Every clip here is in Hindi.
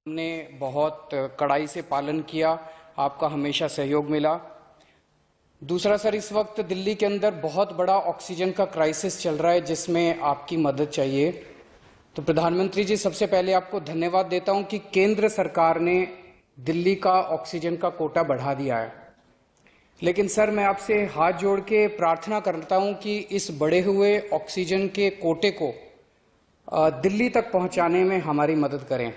हमने बहुत कड़ाई से पालन किया, आपका हमेशा सहयोग मिला। दूसरा सर, इस वक्त दिल्ली के अंदर बहुत बड़ा ऑक्सीजन का क्राइसिस चल रहा है जिसमें आपकी मदद चाहिए। तो प्रधानमंत्री जी, सबसे पहले आपको धन्यवाद देता हूं कि केंद्र सरकार ने दिल्ली का ऑक्सीजन का कोटा बढ़ा दिया है। लेकिन सर, मैं आपसे हाथ जोड़ के प्रार्थना करता हूं कि इस बढ़े हुए ऑक्सीजन के कोटे को दिल्ली तक पहुंचाने में हमारी मदद करें।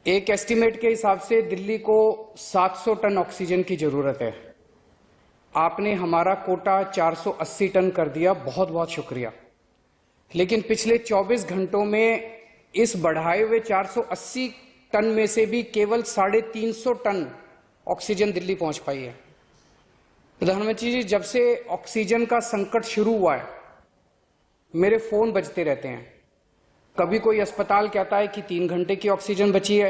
एक एस्टीमेट के हिसाब से दिल्ली को 700 टन ऑक्सीजन की जरूरत है। आपने हमारा कोटा 480 टन कर दिया, बहुत बहुत शुक्रिया। लेकिन पिछले 24 घंटों में इस बढ़ाए हुए 480 टन में से भी केवल 350 टन ऑक्सीजन दिल्ली पहुंच पाई है। प्रधानमंत्री जी, जब से ऑक्सीजन का संकट शुरू हुआ है, मेरे फोन बजते रहते हैं। कभी कोई अस्पताल कहता है कि 3 घंटे की ऑक्सीजन बची है,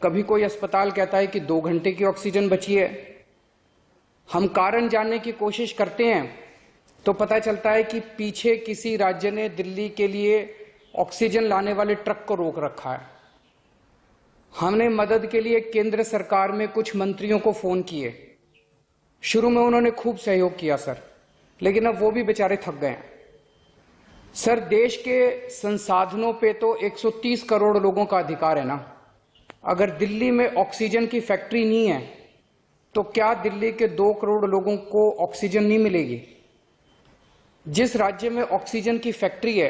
कभी कोई अस्पताल कहता है कि 2 घंटे की ऑक्सीजन बची है। हम कारण जानने की कोशिश करते हैं तो पता चलता है कि पीछे किसी राज्य ने दिल्ली के लिए ऑक्सीजन लाने वाले ट्रक को रोक रखा है। हमने मदद के लिए केंद्र सरकार में कुछ मंत्रियों को फोन किए। शुरू में उन्होंने खूब सहयोग किया सर, लेकिन अब वो भी बेचारे थक गए हैं। सर, देश के संसाधनों पे तो 130 करोड़ लोगों का अधिकार है ना। अगर दिल्ली में ऑक्सीजन की फैक्ट्री नहीं है तो क्या दिल्ली के 2 करोड़ लोगों को ऑक्सीजन नहीं मिलेगी? जिस राज्य में ऑक्सीजन की फैक्ट्री है,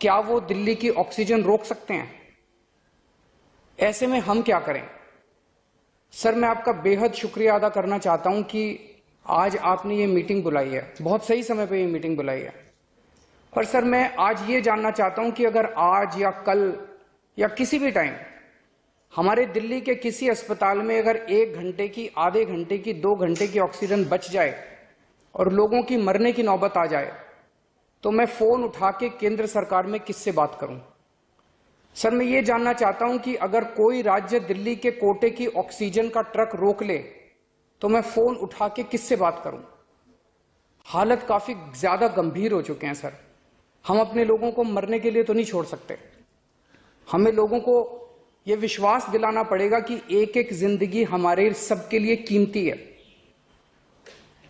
क्या वो दिल्ली की ऑक्सीजन रोक सकते हैं? ऐसे में हम क्या करें? सर, मैं आपका बेहद शुक्रिया अदा करना चाहता हूं कि आज आपने ये मीटिंग बुलाई है, बहुत सही समय पे ये मीटिंग बुलाई है। पर सर, मैं आज ये जानना चाहता हूं कि अगर आज या कल या किसी भी टाइम हमारे दिल्ली के किसी अस्पताल में अगर 1 घंटे की, आधे घंटे की, 2 घंटे की ऑक्सीजन बच जाए और लोगों की मरने की नौबत आ जाए, तो मैं फोन उठा के केंद्र सरकार में किससे बात करूं? सर, मैं ये जानना चाहता हूं कि अगर कोई राज्य दिल्ली के कोटे की ऑक्सीजन का ट्रक रोक ले तो मैं फोन उठा के किससे बात करूं? हालत काफी ज्यादा गंभीर हो चुके हैं सर। हम अपने लोगों को मरने के लिए तो नहीं छोड़ सकते। हमें लोगों को यह विश्वास दिलाना पड़ेगा कि एक एक जिंदगी हमारे सबके लिए कीमती है।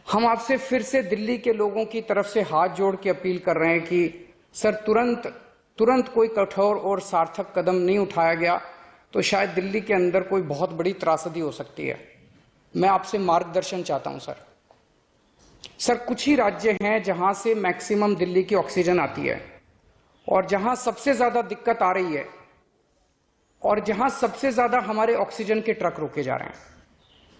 हम आपसे फिर से दिल्ली के लोगों की तरफ से हाथ जोड़ के अपील कर रहे हैं कि सर, तुरंत कोई कठोर और सार्थक कदम नहीं उठाया गया तो शायद दिल्ली के अंदर कोई बहुत बड़ी त्रासदी हो सकती है। मैं आपसे मार्गदर्शन चाहता हूं सर। सर, कुछ ही राज्य हैं जहां से मैक्सिमम दिल्ली की ऑक्सीजन आती है और जहां सबसे ज्यादा दिक्कत आ रही है और जहां सबसे ज्यादा हमारे ऑक्सीजन के ट्रक रोके जा रहे हैं।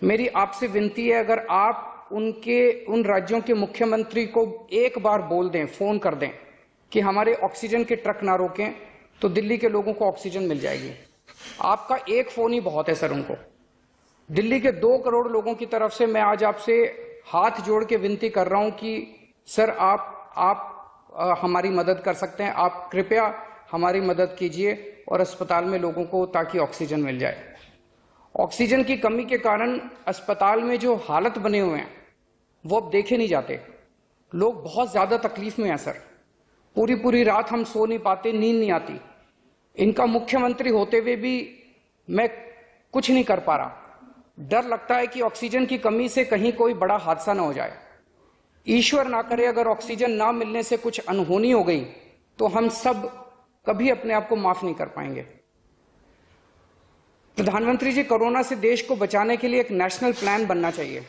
मेरी आपसे विनती है, अगर आप उन राज्यों के मुख्यमंत्री को एक बार बोल दें, फोन कर दें कि हमारे ऑक्सीजन के ट्रक ना रोकें, तो दिल्ली के लोगों को ऑक्सीजन मिल जाएगी। आपका एक फोन ही बहुत है सर उनको। दिल्ली के 2 करोड़ लोगों की तरफ से मैं आज आपसे हाथ जोड़ के विनती कर रहा हूं कि सर, आप हमारी मदद कर सकते हैं। आप कृपया हमारी मदद कीजिए और अस्पताल में लोगों को ताकि ऑक्सीजन मिल जाए। ऑक्सीजन की कमी के कारण अस्पताल में जो हालत बने हुए हैं वो अब देखे नहीं जाते। लोग बहुत ज्यादा तकलीफ में हैं सर। पूरी रात हम सो नहीं पाते, नींद नहीं आती। इनका मुख्यमंत्री होते हुए भी मैं कुछ नहीं कर पा रहा। डर लगता है कि ऑक्सीजन की कमी से कहीं कोई बड़ा हादसा ना हो जाए। ईश्वर ना करे, अगर ऑक्सीजन ना मिलने से कुछ अनहोनी हो गई तो हम सब कभी अपने आप को माफ नहीं कर पाएंगे। प्रधानमंत्री जी, कोरोना से देश को बचाने के लिए एक नेशनल प्लान बनना चाहिए।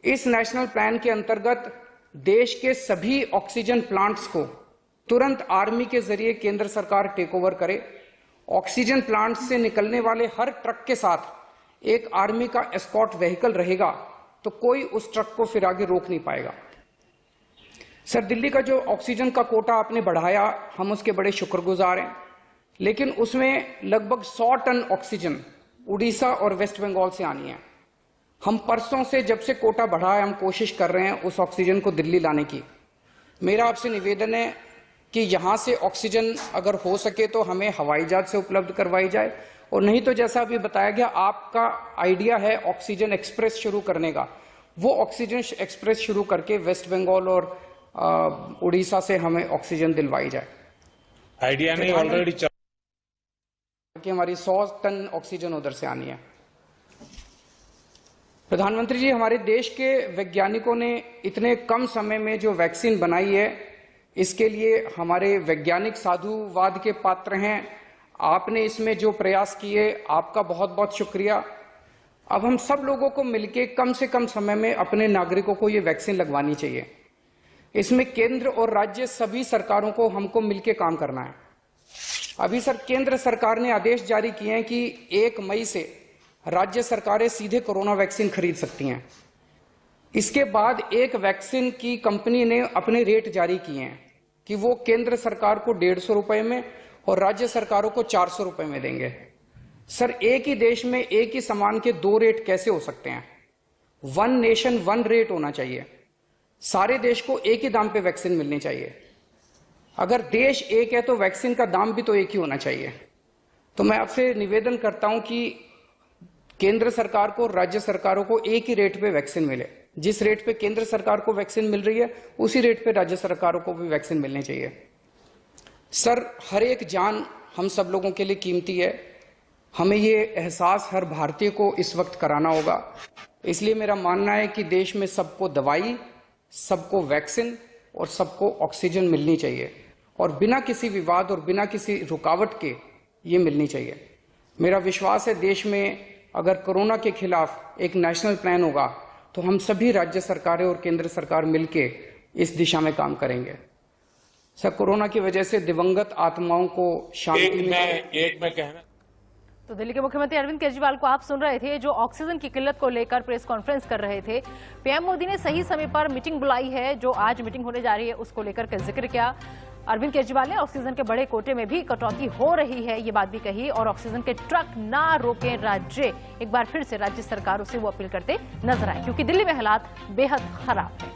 इस नेशनल प्लान के अंतर्गत देश के सभी ऑक्सीजन प्लांट्स को तुरंत आर्मी के जरिए केंद्र सरकार टेक ओवर करे। ऑक्सीजन प्लांट्स से निकलने वाले हर ट्रक के साथ एक आर्मी का एस्कॉर्ट व्हीकल रहेगा, तो कोई उस ट्रक को फिर आगे रोक नहीं पाएगा। सर, दिल्ली का जो ऑक्सीजन का कोटा आपने बढ़ाया, हम उसके बड़े शुक्रगुजार हैं, लेकिन उसमें लगभग 100 टन ऑक्सीजन उड़ीसा और वेस्ट बंगाल से आनी है। हम परसों से, जब से कोटा बढ़ा है, हम कोशिश कर रहे हैं उस ऑक्सीजन को दिल्ली लाने की। मेरा आपसे निवेदन है कि यहां से ऑक्सीजन अगर हो सके तो हमें हवाई जहाज से उपलब्ध करवाई जाए, और नहीं तो जैसा अभी बताया गया, आपका आइडिया है ऑक्सीजन एक्सप्रेस शुरू करने का, वो ऑक्सीजन एक्सप्रेस शुरू करके वेस्ट बंगाल और उड़ीसा से हमें ऑक्सीजन दिलवाई जाए। आइडिया नहीं, ऑलरेडी कि हमारी 100 टन ऑक्सीजन उधर से आनी है। प्रधानमंत्री जी, हमारे देश के वैज्ञानिकों ने इतने कम समय में जो वैक्सीन बनाई है, इसके लिए हमारे वैज्ञानिक साधुवाद के पात्र हैं। आपने इसमें जो प्रयास किए, आपका बहुत बहुत शुक्रिया। अब हम सब लोगों को मिलकर कम से कम समय में अपने नागरिकों को ये वैक्सीन लगवानी चाहिए। इसमें केंद्र और राज्य सभी सरकारों को हमको मिलकर काम करना है। अभी सर केंद्र सरकार ने आदेश जारी किए हैं कि 1 मई से राज्य सरकारें सीधे कोरोना वैक्सीन खरीद सकती हैं। इसके बाद एक वैक्सीन की कंपनी ने अपने रेट जारी किए हैं कि वो केंद्र सरकार को 150 रुपए में और राज्य सरकारों को 400 रुपए में देंगे। सर, एक ही देश में एक ही सामान के 2 रेट कैसे हो सकते हैं? 1 नेशन 1 रेट होना चाहिए। सारे देश को एक ही दाम पे वैक्सीन मिलनी चाहिए। अगर देश एक है तो वैक्सीन का दाम भी तो एक ही होना चाहिए। तो मैं आपसे निवेदन करता हूं कि केंद्र सरकार को, राज्य सरकारों को एक ही रेट पे वैक्सीन मिले। जिस रेट पे केंद्र सरकार को वैक्सीन मिल रही है, उसी रेट पे राज्य सरकारों को भी वैक्सीन मिलनी चाहिए। सर, हर एक जान हम सब लोगों के लिए कीमती है। हमें ये एहसास हर भारतीय को इस वक्त कराना होगा। इसलिए मेरा मानना है कि देश में सबको दवाई, सबको वैक्सीन और सबको ऑक्सीजन मिलनी चाहिए, और बिना किसी विवाद और बिना किसी रुकावट के ये मिलनी चाहिए। मेरा विश्वास है देश में अगर कोरोना के खिलाफ एक नेशनल प्लान होगा तो हम सभी राज्य सरकारें और केंद्र सरकार मिलके इस दिशा में काम करेंगे। सर, कोरोना की वजह से दिवंगत आत्माओं को शांति मैं कहना। तो दिल्ली के मुख्यमंत्री अरविंद केजरीवाल को आप सुन रहे थे, जो ऑक्सीजन की किल्लत को लेकर प्रेस कॉन्फ्रेंस कर रहे थे। पीएम मोदी ने सही समय पर मीटिंग बुलाई है, जो आज मीटिंग होने जा रही है उसको लेकर के जिक्र किया। अरविंद केजरीवाल ने ऑक्सीजन के बड़े कोटे में भी कटौती हो रही है, ये बात भी कही, और ऑक्सीजन के ट्रक ना रोकें राज्य। एक बार फिर से राज्य सरकारों से वो अपील करते नजर आए, क्योंकि दिल्ली में हालात बेहद खराब है।